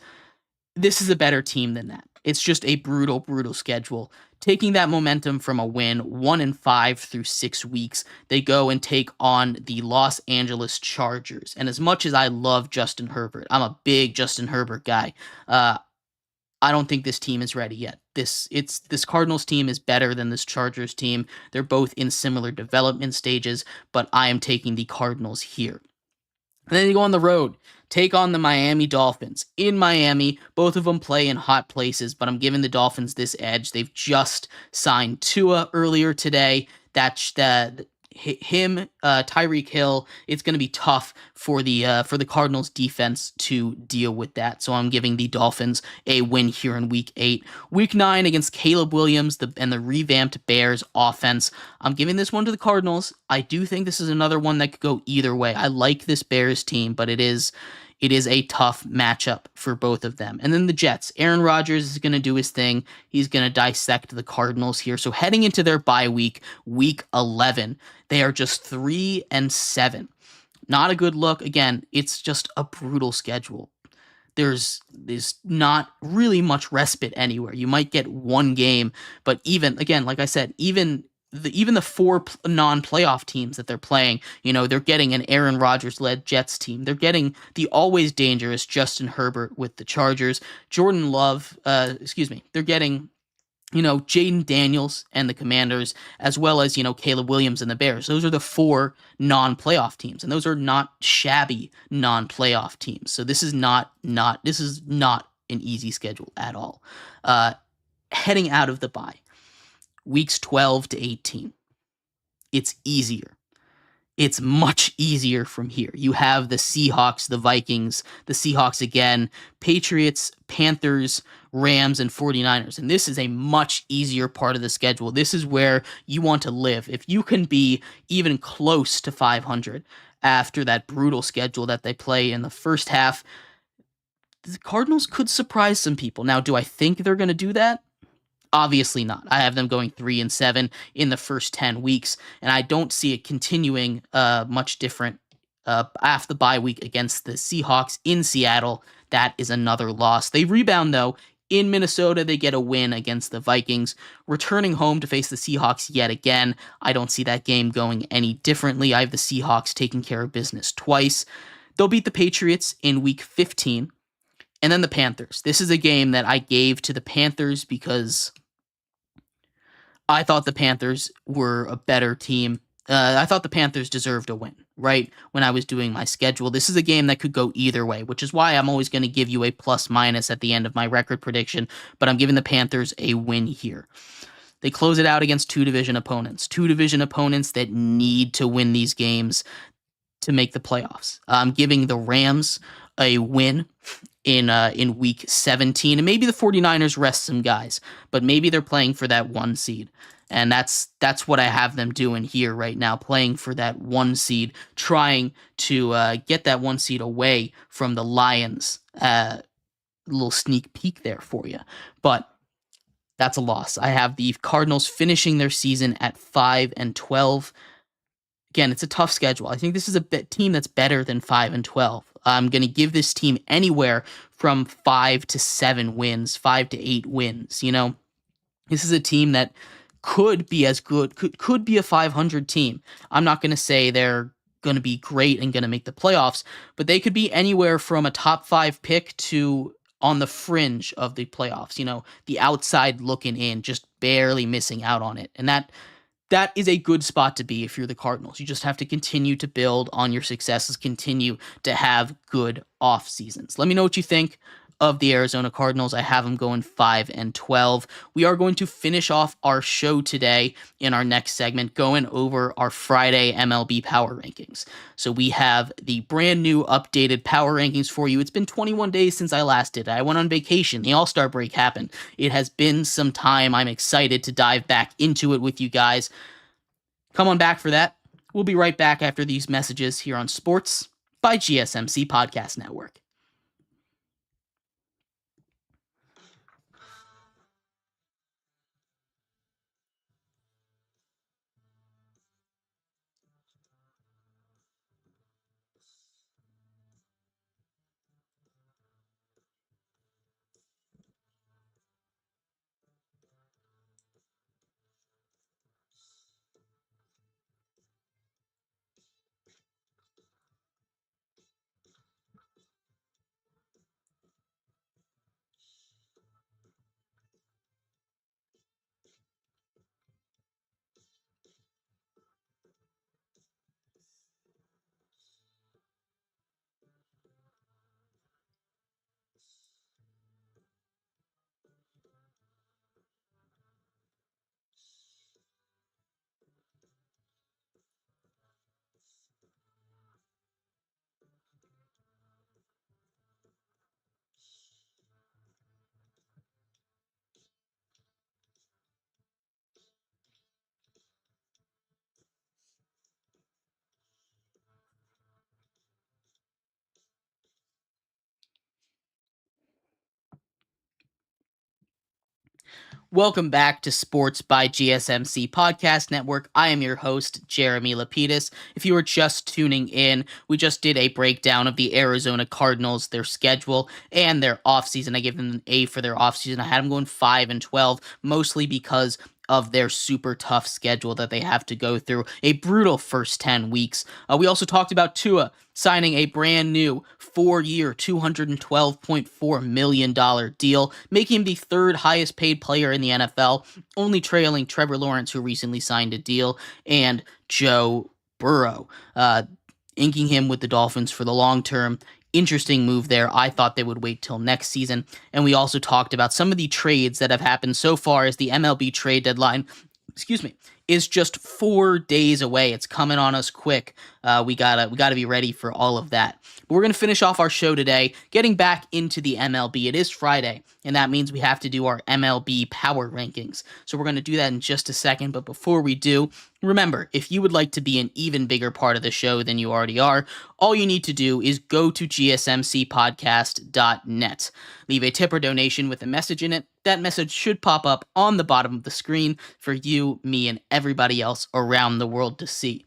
This is a better team than that. It's just a brutal, brutal schedule. Taking that momentum from a win, 1-5 through 6 weeks, they go and take on the Los Angeles Chargers. And as much as I love Justin Herbert, I'm a big Justin Herbert guy, I don't think this team is ready yet. This Cardinals team is better than this Chargers team. They're both in similar development stages, but I am taking the Cardinals here. And then you go on the road, take on the Miami Dolphins. In Miami, both of them play in hot places, but I'm giving the Dolphins this edge. They've just signed Tua earlier today. That's Tyreek Hill. It's going to be tough for the Cardinals defense to deal with that. So I'm giving the Dolphins a win here in week 8. Week 9 against Caleb Williams and the revamped Bears offense. I'm giving this one to the Cardinals. I do think this is another one that could go either way. I like this Bears team, but it is a tough matchup for both of them. And then the Jets. Aaron Rodgers is going to do his thing. He's going to dissect the Cardinals here. So heading into their bye week, week 11, they are just 3-7. Not a good look. Again, it's just a brutal schedule. There's not really much respite anywhere. You might get one game, but even, again, like I said, even the 4 non-playoff teams that they're playing, they're getting an Aaron Rodgers-led Jets team. They're getting the always dangerous Justin Herbert with the Chargers. Jordan Love, they're getting, Jaden Daniels and the Commanders, as well as, Caleb Williams and the Bears. Those are the 4 non-playoff teams, and those are not shabby non-playoff teams. So this is not an easy schedule at all. Heading out of the bye. Weeks 12 to 18. It's easier. It's much easier from here. You have the Seahawks, the Vikings, the Seahawks again, Patriots, Panthers, Rams, and 49ers. And this is a much easier part of the schedule. This is where you want to live. If you can be even close to 500 after that brutal schedule that they play in the first half, the Cardinals could surprise some people. Now, do I think they're going to do that? Obviously not. I have them going 3-7 in the first 10 weeks, and I don't see it continuing much different after the bye week against the Seahawks in Seattle. That is another loss. They rebound, though. In Minnesota, they get a win against the Vikings. Returning home to face the Seahawks yet again, I don't see that game going any differently. I have the Seahawks taking care of business twice. They'll beat the Patriots in Week 15. And then the Panthers. This is a game that I gave to the Panthers because I thought the Panthers were a better team. I thought the Panthers deserved a win, right? When I was doing my schedule. This is a game that could go either way, which is why I'm always going to give you a plus minus at the end of my record prediction, but I'm giving the Panthers a win here. They close it out against two division opponents that need to win these games to make the playoffs. I'm giving the Rams a win in week 17, and maybe the 49ers rest some guys, but maybe they're playing for that 1 seed. And that's what I have them doing here right now, playing for that 1 seed, trying to get that 1 seed away from the Lions. Little sneak peek there for you. But that's a loss. I have the Cardinals finishing their season at 5-12. Again, it's a tough schedule. I think this is a team that's better than 5-12. I'm going to give this team anywhere from 5 to 7 wins, 5 to 8 wins. You know, this is a team that could be as good, could be a 500 team. I'm not going to say they're going to be great and going to make the playoffs, but they could be anywhere from a top 5 pick to on the fringe of the playoffs. You know, the outside looking in, just barely missing out on it. And that is a good spot to be if you're the Cardinals. You just have to continue to build on your successes, continue to have good off seasons. Let me know what you think of the Arizona Cardinals. I have them going 5-12. We are going to finish off our show today in our next segment, going over our Friday MLB power rankings. So we have the brand new updated power rankings for you. It's been 21 days since I last did it. I went on vacation. The All-Star break happened. It has been some time. I'm excited to dive back into it with you guys. Come on back for that. We'll be right back after these messages here on Sports by GSMC Podcast Network. Welcome back to Sports by GSMC Podcast Network. I am your host, Jeremy Lapidus. If you are just tuning in, we just did a breakdown of the Arizona Cardinals, their schedule, and their offseason. I gave them an A for their offseason. I had them going 5-12, mostly because of their super tough schedule that they have to go through. A brutal first 10 weeks. We also talked about Tua signing a brand new 4-year, $212.4 million deal, making him the third highest paid player in the NFL, only trailing Trevor Lawrence, who recently signed a deal, and Joe Burrow, inking him with the Dolphins for the long term. Interesting move there. I thought they would wait till next season. And we also talked about some of the trades that have happened so far as the MLB trade deadline excuse me, is just 4 days away. It's coming on us quick. We gotta be ready for all of that. But we're gonna finish off our show today, getting back into the MLB. It is Friday, and that means we have to do our MLB power rankings. So we're gonna do that in just a second. But before we do, remember, if you would like to be an even bigger part of the show than you already are, all you need to do is go to gsmcpodcast.net. Leave a tip or donation with a message in it. That message should pop up on the bottom of the screen for you, me, and everybody else around the world to see.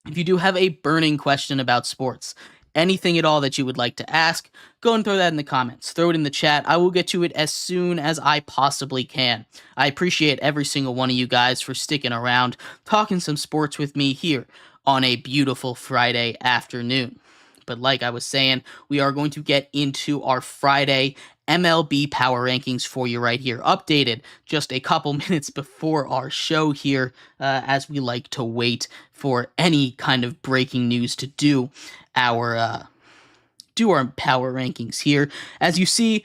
If you do have a burning question about sports, anything at all that you would like to ask, go and throw that in the comments. Throw it in the chat. I will get to it as soon as I possibly can. I appreciate every single one of you guys for sticking around, talking some sports with me here on a beautiful Friday afternoon. But like I was saying, we are going to get into our Friday MLB power rankings for you right here, updated just a couple minutes before our show here, as we like to wait for any kind of breaking news to do our power rankings here. As you see,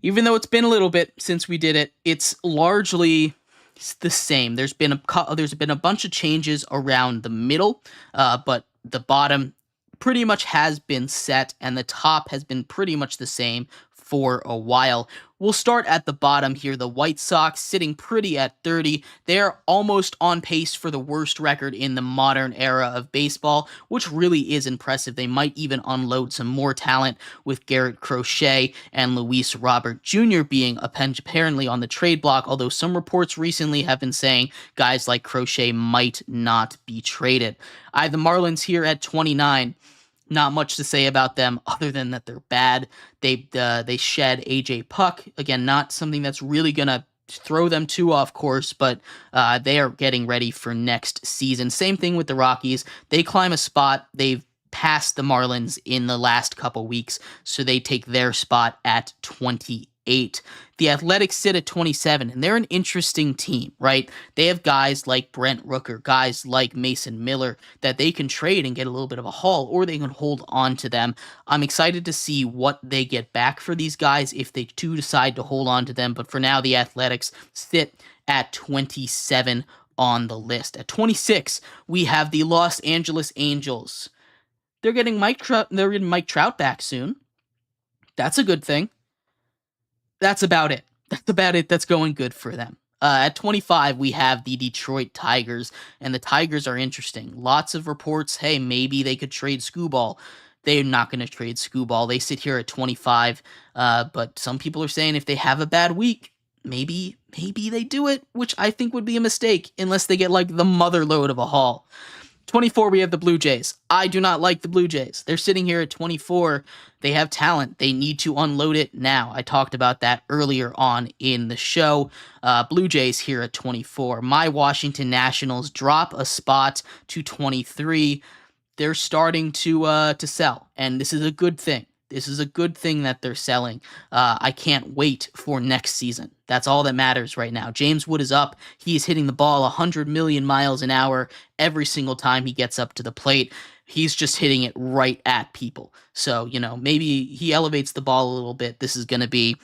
even though it's been a little bit since we did it, it's largely the same. There's been a bunch of changes around the middle, but the bottom pretty much has been set, and the top has been pretty much the same for a while. We'll start at the bottom here. The White Sox sitting pretty at 30. They're almost on pace for the worst record in the modern era of baseball, which really is impressive. They might even unload some more talent with Garrett Crochet and Luis Robert Jr. being apparently on the trade block, although some reports recently have been saying guys like Crochet might not be traded. I have the Marlins here at 29. Not much to say about them other than that they're bad. They shed AJ Puck. Again, not something that's really going to throw them too off course, but they are getting ready for next season. Same thing with the Rockies. They climb a spot. They've passed the Marlins in the last couple weeks, so they take their spot at 28. The Athletics sit at 27, and they're an interesting team, right? They have guys like Brent Rooker, guys like Mason Miller that they can trade and get a little bit of a haul, or they can hold on to them. I'm excited to see what they get back for these guys if they do decide to hold on to them, but for now, the Athletics sit at 27 on the list. At 26, we have the Los Angeles Angels. They're getting Mike Trout back soon. That's a good thing. That's about it. That's going good for them. At 25, we have the Detroit Tigers, and the Tigers are interesting. Lots of reports, hey, maybe they could trade Scooball. They're not going to trade Scooball. They sit here at 25, but some people are saying if they have a bad week, maybe they do it, which I think would be a mistake, unless they get like the mother load of a haul. 24, we have the Blue Jays. I do not like the Blue Jays. They're sitting here at 24. They have talent. They need to unload it now. I talked about that earlier on in the show. Blue Jays here at 24. My Washington Nationals drop a spot to 23. They're starting to sell, and this is a good thing. This is a good thing that they're selling. I can't wait for next season. That's all that matters right now. James Wood is up. He's hitting the ball 100 million miles an hour every single time he gets up to the plate. He's just hitting it right at people. So, maybe he elevates the ball a little bit. This is going to be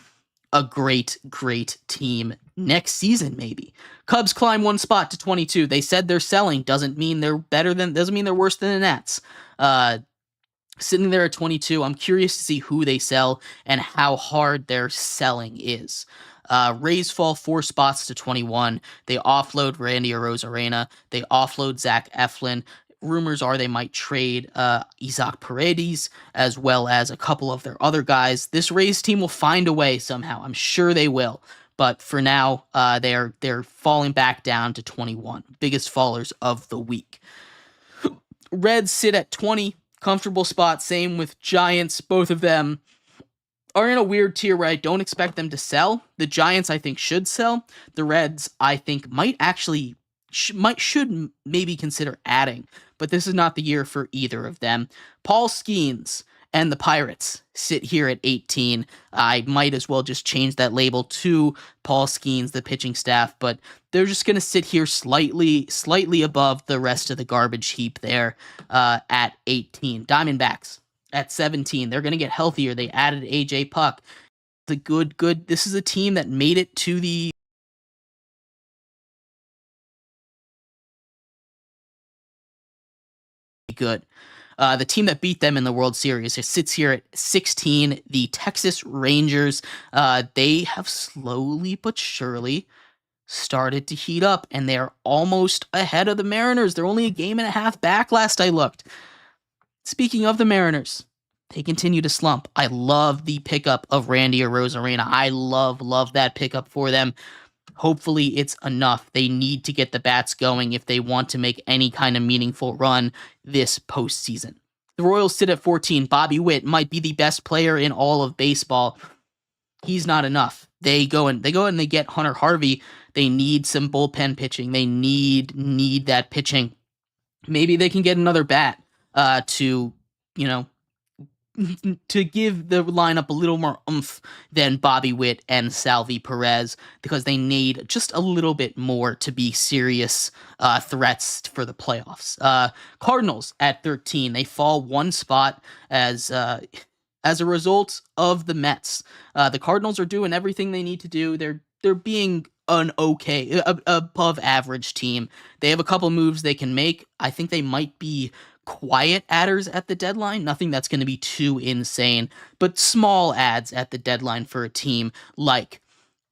a great, great team next season, maybe. Cubs climb one spot to 22. They said they're selling. Doesn't mean they're worse than the Nats. Sitting there at 22, I'm curious to see who they sell and how hard their selling is. Rays fall 4 spots to 21. They offload Randy Arozarena. They offload Zach Eflin. Rumors are they might trade Isaac Paredes as well as a couple of their other guys. This Rays team will find a way somehow. I'm sure they will. But for now, they're falling back down to 21. Biggest fallers of the week. Reds sit at 20. Comfortable spot. Same with Giants. Both of them are in a weird tier where I don't expect them to sell. The Giants, I think, should sell. The Reds, I think, should maybe consider adding. But this is not the year for either of them. Paul Skeens and the Pirates sit here at 18. I might as well just change that label to Paul Skeens, the pitching staff, but they're just going to sit here slightly above the rest of the garbage heap there at 18. Diamondbacks at 17. They're going to get healthier. They added AJ Puck. This is a team that made it to the good. The team that beat them in the World Series, it sits here at 16. The Texas Rangers, they have slowly but surely started to heat up, and they're almost ahead of the Mariners. They're only a game and a half back last I looked. Speaking of the Mariners, they continue to slump. I love the pickup of Randy Arozarena. I love that pickup for them. Hopefully it's enough. They need to get the bats going if they want to make any kind of meaningful run this postseason. The Royals sit at 14. Bobby Witt might be the best player in all of baseball. He's not enough. They go and they get Hunter Harvey. They need some bullpen pitching. They need that pitching. Maybe they can get another bat to give the lineup a little more oomph than Bobby Witt and Salvi Perez, because they need just a little bit more to be serious threats for the playoffs. Cardinals at 13. They fall one spot as a result of the Mets. The Cardinals are doing everything they need to do. They're being an okay, above average team. They have a couple moves they can make. I think they might be quiet adders at the deadline. Nothing that's going to be too insane, but small adds at the deadline for a team like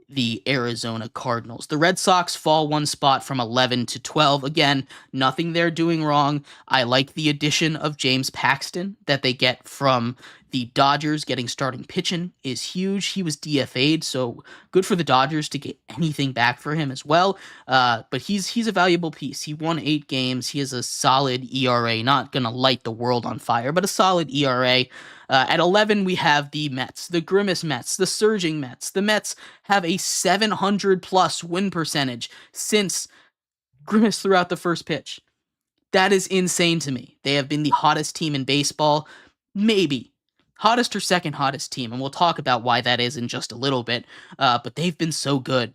the Arizona Cardinals. The Red Sox fall one spot from 11 to 12. Again, nothing they're doing wrong. I like the addition of James Paxton that they get from the Dodgers. Getting starting pitching is huge. He was DFA'd, so good for the Dodgers to get anything back for him as well. But he's a valuable piece. He won 8 games. He has a solid ERA. Not going to light the world on fire, but a solid ERA. At 11, we have the Mets, the Grimace Mets, the Surging Mets. The Mets have a 700-plus win percentage since Grimace threw out the first pitch. That is insane to me. They have been the hottest team in baseball, maybe. Hottest or second hottest team, and we'll talk about why that is in just a little bit, but they've been so good.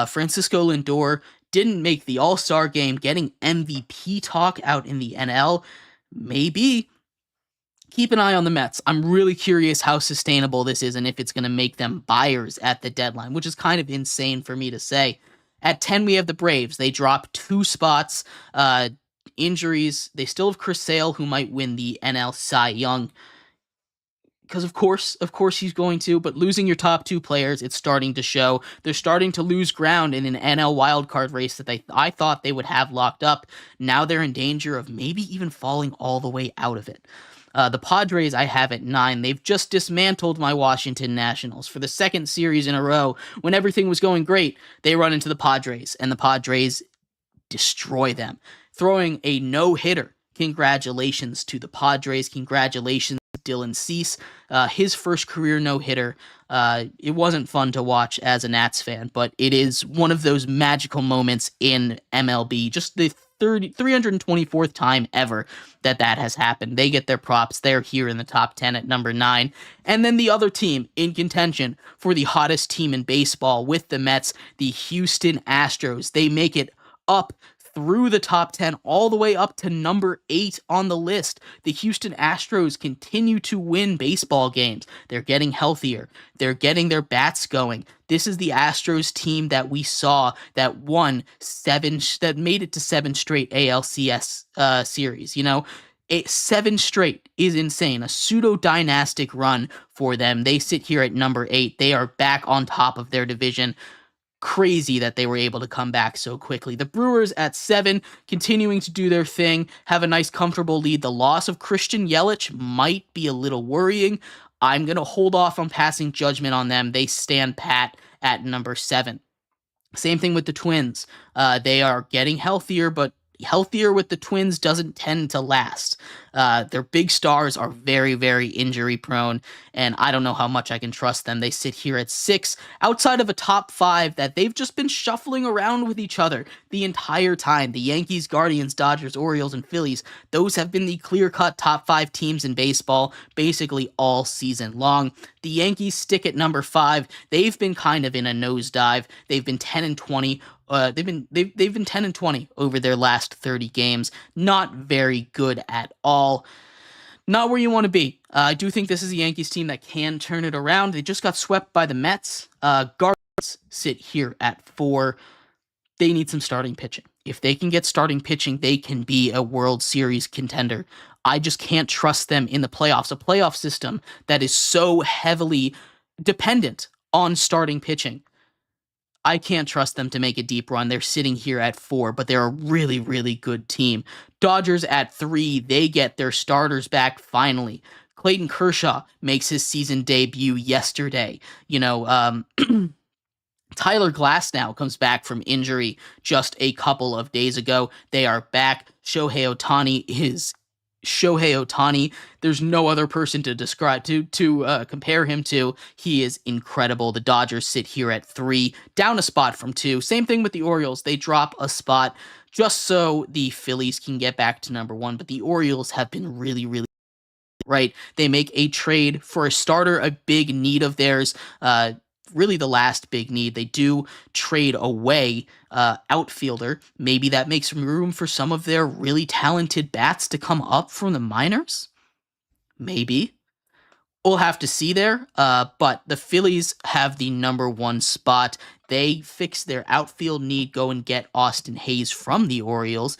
Francisco Lindor didn't make the All-Star game, getting MVP talk out in the NL. Maybe. Keep an eye on the Mets. I'm really curious how sustainable this is and if it's going to make them buyers at the deadline, which is kind of insane for me to say. At 10, we have the Braves. They drop 2 spots. Injuries. They still have Chris Sale, who might win the NL Cy Young. Because of course he's going to, but losing your top 2 players, it's starting to show. They're starting to lose ground in an NL wildcard race that I thought they would have locked up. Now they're in danger of maybe even falling all the way out of it. The Padres I have at 9. They've just dismantled my Washington Nationals. For the second series in a row, when everything was going great, they run into the Padres, and the Padres destroy them, throwing a no-hitter. Congratulations to the Padres. Congratulations to Dylan Cease. His first career no-hitter. It wasn't fun to watch as a Nats fan, but it is one of those magical moments in MLB. Just the 324th time ever that has happened. They get their props. They're here in the top 10 at number 9. And then the other team in contention for the hottest team in baseball with the Mets, the Houston Astros. They make it up through the top 10 all the way up to number 8 on the list. The Houston Astros continue to win baseball games. They're getting healthier. They're getting their bats going. This is the Astros team that we saw that made it to 7 straight ALCS series. 7 straight is insane. A pseudo-dynastic run for them. They sit here at number 8. They are back on top of their division. Crazy that they were able to come back so quickly. The Brewers at 7, continuing to do their thing, have a nice comfortable lead. The loss of Christian Yelich might be a little worrying. I'm going to hold off on passing judgment on them. They stand pat at number 7. Same thing with the Twins. They are getting healthier, but healthier with the Twins doesn't tend to last. Their big stars are very, very injury prone, and I don't know how much I can trust them. They sit here at 6, outside of a top 5 that they've just been shuffling around with each other the entire time. The Yankees, Guardians, Dodgers, Orioles, and Phillies, those have been the clear-cut top 5 teams in baseball basically all season long. The Yankees stick at number 5. They've been kind of in a nosedive. They've been 10-20. They've been 10-20 over their last 30 games. Not very good at all. Not where you want to be. I do think this is a Yankees team that can turn it around. They just got swept by the Mets. Guardians sit here at 4. They need some starting pitching. if they can get starting pitching, they can be a World Series contender. I just can't trust them in the playoffs, a playoff system that is so heavily dependent on starting pitching. I can't trust them to make a deep run. They're sitting here at 4, but they're a really, really good team. Dodgers at 3, they get their starters back finally. Clayton Kershaw makes his season debut yesterday. Tyler Glasnow comes back from injury just a couple of days ago. They are back. Shohei Otani. There's no other person to describe to compare him to. He is incredible. The Dodgers sit here at 3, down a spot from 2. Same thing with the Orioles. They drop a spot just so the Phillies can get back to number 1. But the Orioles have been really, really right. They make a trade for a starter, a big need of theirs. Really the last big need. They do trade away outfielder. Maybe that makes room for some of their really talented bats to come up from the minors. Maybe. We'll have to see there. But the Phillies have the number 1 spot. They fix their outfield need, go and get Austin Hayes from the Orioles.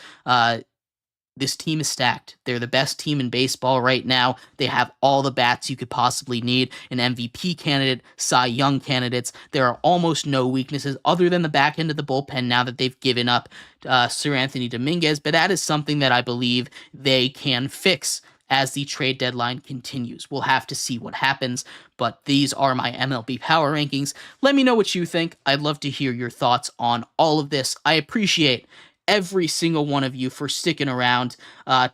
This team is stacked. They're the best team in baseball right now. They have all the bats you could possibly need. An MVP candidate, Cy Young candidates. There are almost no weaknesses other than the back end of the bullpen now that they've given up Sir Anthony Dominguez. But that is something that I believe they can fix as the trade deadline continues. We'll have to see what happens, but these are my MLB power rankings. Let me know what you think. I'd love to hear your thoughts on all of this. I appreciate every single one of you for sticking around,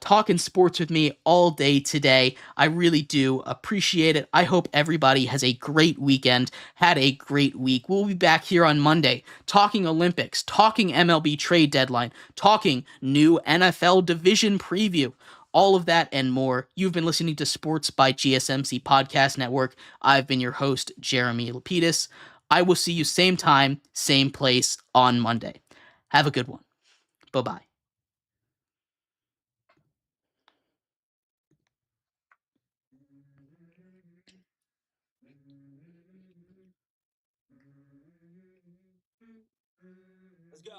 talking sports with me all day today. I really do appreciate it. I hope everybody has a great weekend, had a great week. We'll be back here on Monday talking Olympics, talking MLB trade deadline, talking new NFL division preview. All of that and more. You've been listening to Sports by GSMC Podcast Network. I've been your host, Jeremy Lapidus. I will see you same time, same place on Monday. Have a good one. Bye-bye. Let's go.